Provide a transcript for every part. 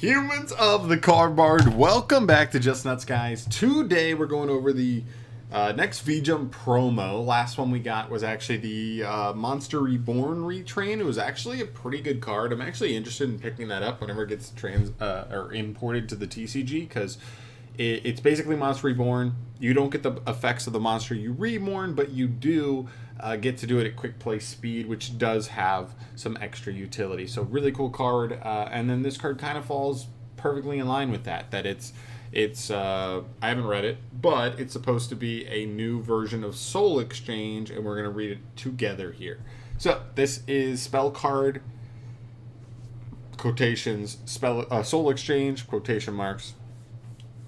Humans of the cardboard, welcome back to Just Nuts, guys. Today we're going over the next V-Jump promo. Last one we got was actually the Monster Reborn retrain. It was actually a pretty good card. I'm actually interested in picking that up whenever it gets or imported to the TCG, because it's basically Monster Reborn. You don't get the effects of the monster you reborn, but you do get to do it at quick play speed, which does have some extra utility. So really cool card. And then this card kind of falls perfectly in line with that. That it's I haven't read it, but it's supposed to be a new version of Soul Exchange, and we're gonna read it together here. So this is spell card quotations Soul Exchange quotation marks.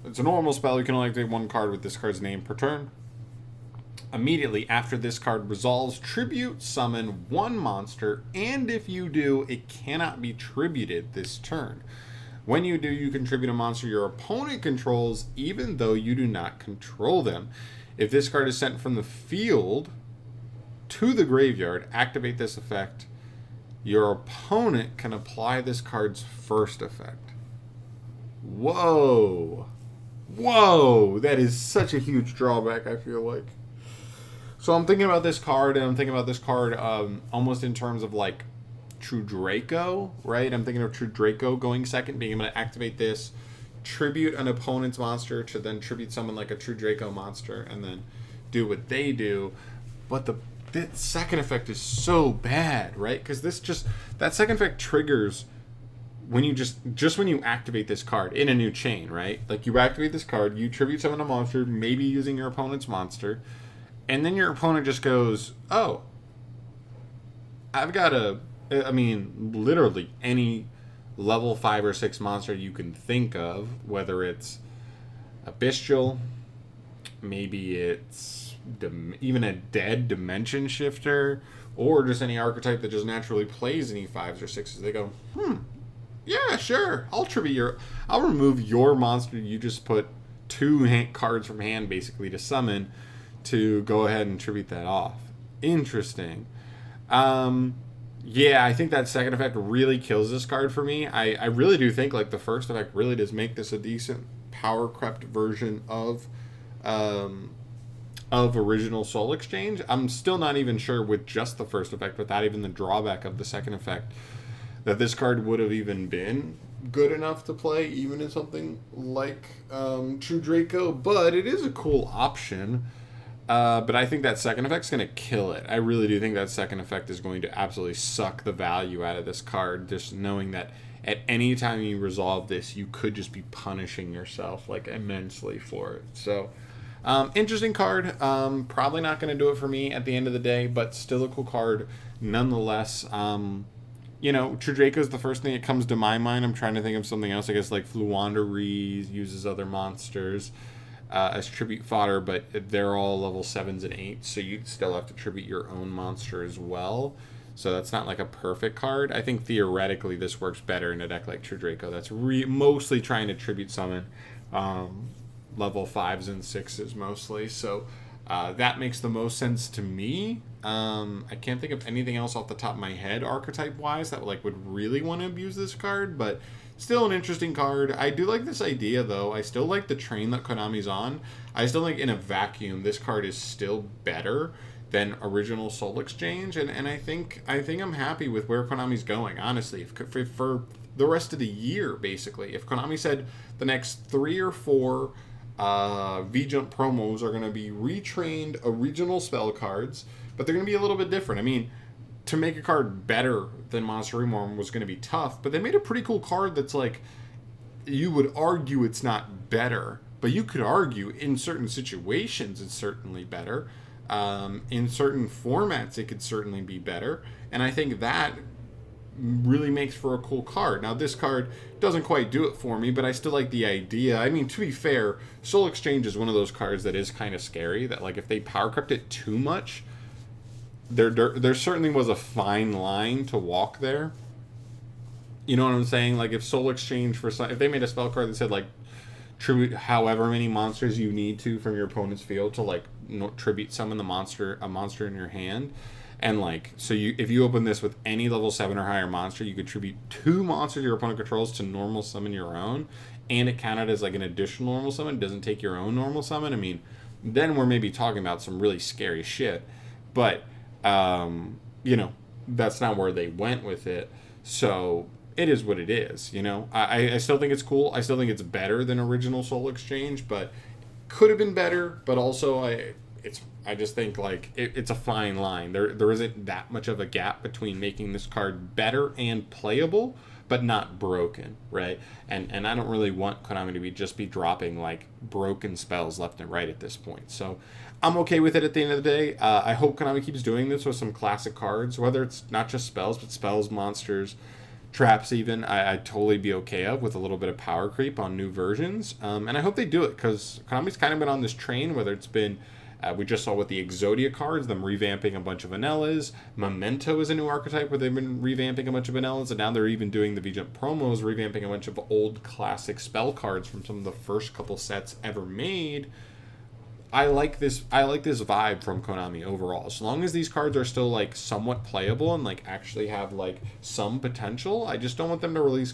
It's a normal spell. You can only activate one card with this card's name per turn. Immediately after this card resolves, tribute summon one monster, and if you do, it cannot be tributed this turn. When you do, you contribute a monster your opponent controls, even though you do not control them. If this card is sent from the field to the graveyard, activate this effect. Your opponent can apply this card's first effect. Whoa. Whoa, that is such a huge drawback, I feel like. So I'm thinking about this card, and I'm thinking about this card almost in terms of like True Draco, right? I'm thinking of True Draco going second, being able to activate this, tribute an opponent's monster to then tribute someone like a True Draco monster, and then do what they do. But the second effect is so bad, right? Because that second effect triggers when you just when you activate this card in a new chain, right? Like you activate this card, you tribute summon a monster, maybe using your opponent's monster, and then your opponent just goes, oh, I've got literally any level 5 or 6 monster you can think of, whether it's a bestial, maybe it's even a dead dimension shifter, or just any archetype that just naturally plays any 5s or 6s. They go, yeah, sure. I'll remove your monster. You just put 2 cards from hand basically to summon to go ahead and tribute that off. Interesting. Yeah, I think that second effect really kills this card for me. I really do think like the first effect really does make this a decent power crept version of original Soul Exchange. I'm still not even sure with just the first effect, without even the drawback of the second effect, that this card would have even been good enough to play even in something like True Draco, but it is a cool option. But I think that second effect's going to kill it. I really do think that second effect is going to absolutely suck the value out of this card, just knowing that at any time you resolve this, you could just be punishing yourself like immensely for it. So interesting card. Probably not going to do it for me at the end of the day, but still a cool card nonetheless. True Draco is the first thing that comes to my mind. I'm trying to think of something else. I guess like Fluandereeze uses other monsters as tribute fodder, but they're all level 7s and 8s, so you'd still have to tribute your own monster as well. So that's not like a perfect card. I think theoretically this works better in a deck like True Draco that's mostly trying to tribute summon level 5s and 6s mostly. So that makes the most sense to me. I can't think of anything else off the top of my head archetype wise that would really want to abuse this card, but still an interesting card. I do like this idea though. I still like the train that Konami's on. I still think in a vacuum this card is still better than original Soul Exchange, and I think I'm happy with where Konami's going, honestly. For the rest of the year, basically, if Konami said the next 3 or 4 V-Jump promos are going to be retrained original spell cards, but they're going to be a little bit different. I mean, to make a card better than Monster Reborn was going to be tough, but they made a pretty cool card that's like, you would argue it's not better, but you could argue in certain situations it's certainly better. In certain formats it could certainly be better, and I think that really makes for a cool card. Now this card doesn't quite do it for me, but I still like the idea. I mean, to be fair, Soul Exchange is one of those cards that is kind of scary, that like if they power crept it too much, there certainly was a fine line to walk there. You know what I'm saying? Like if Soul Exchange if they made a spell card that said like tribute however many monsters you need to from your opponent's field to like tribute summon a monster in your hand, And like, so if you open this with any level 7 or higher monster, you contribute 2 monsters your opponent controls to normal summon your own, and it counted as like an additional normal summon. It doesn't take your own normal summon. I mean, then we're maybe talking about some really scary shit. But you know, that's not where they went with it. So it is what it is. You know, I still think it's cool. I still think it's better than original Soul Exchange, but could have been better. But also, I just think like it's a fine line. There isn't that much of a gap between making this card better and playable, but not broken, right? And I don't really want Konami to be dropping like broken spells left and right at this point. So I'm okay with it at the end of the day. I hope Konami keeps doing this with some classic cards, whether it's not just spells, but spells, monsters, traps even. I'd totally be okay with a little bit of power creep on new versions. And I hope they do it, because Konami's kind of been on this train, whether it's been we just saw with the Exodia cards, them revamping a bunch of vanillas. Memento is a new archetype where they've been revamping a bunch of vanillas, and now they're even doing the V-Jump promos, revamping a bunch of old classic spell cards from some of the first couple sets ever made. I like this vibe from Konami overall. As long as these cards are still like somewhat playable and like actually have like some potential, I just don't want them to release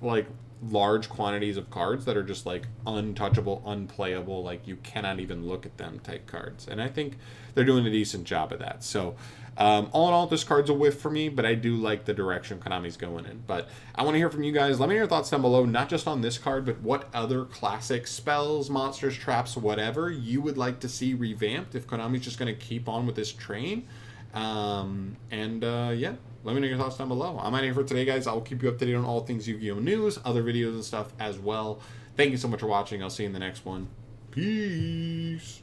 like large quantities of cards that are just like untouchable, unplayable, like you cannot even look at them type cards. And I think they're doing a decent job of that. So all in all, this card's a whiff for me, but I do like the direction Konami's going in. But I want to hear from you guys. Let me know your thoughts down below, not just on this card, but what other classic spells, monsters, traps, whatever you would like to see revamped if Konami's just going to keep on with this train. Yeah, let me know your thoughts down below. I'm out of here for today, guys. I'll keep you updated on all things Yu-Gi-Oh! News, other videos and stuff as well. Thank you so much for watching. I'll see you in the next one. Peace.